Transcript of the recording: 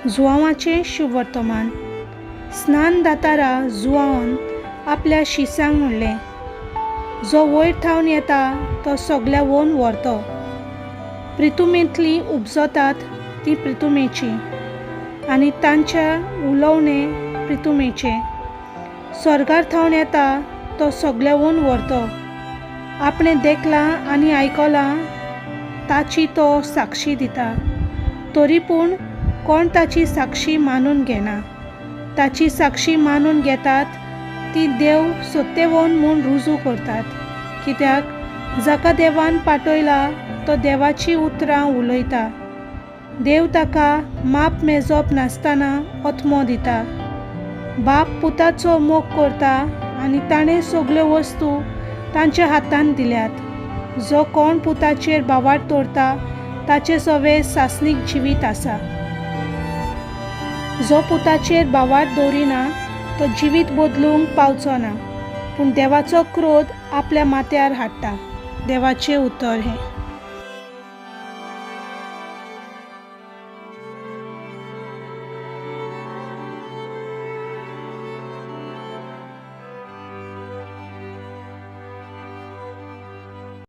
जुआंवाचें शुभ वर्तमान. स्नान दातारा जुआवन आपल्या शिसांक म्हणलें, जो वयर थावन येता तो सगल्या वोवन व्हरतो. प्रितुमेंतली उपजतात ती प्रितुमेची, आनी तांच्या उलोवणे प्रितुमेचे. स्वर्गार थावन येता तो सगल्या वोवन व्हरतो. आपणें देखलां आनी आयकलां ताची तो साक्षी दिता. तरी पूण कोण ताची साक्षी मानून घेना. ताची साक्षी मानून घेतात ती देव सत्य वोवन म्हूण रुजू करतात. कित्याक जाका देवान पाठयला तो देवाची उतरां उलयता. देव ताका माप मेजप नासतना ओत्मो दिता. बाप पुताचो मोग करता आनी ताणें सगल्यो वस्तू तांच्या हातांत दिल्यात. जो कोण पुताचेर बावाट दवरता ताचे सवे सासणीक जिवीत आसा. जो पुताचेर बावाट दवरिना तो जिवीत बदलूंक पावचो ना, पूण देवाचो क्रोध आपल्या माथ्यार हाडटा. देवाचें उतर हें.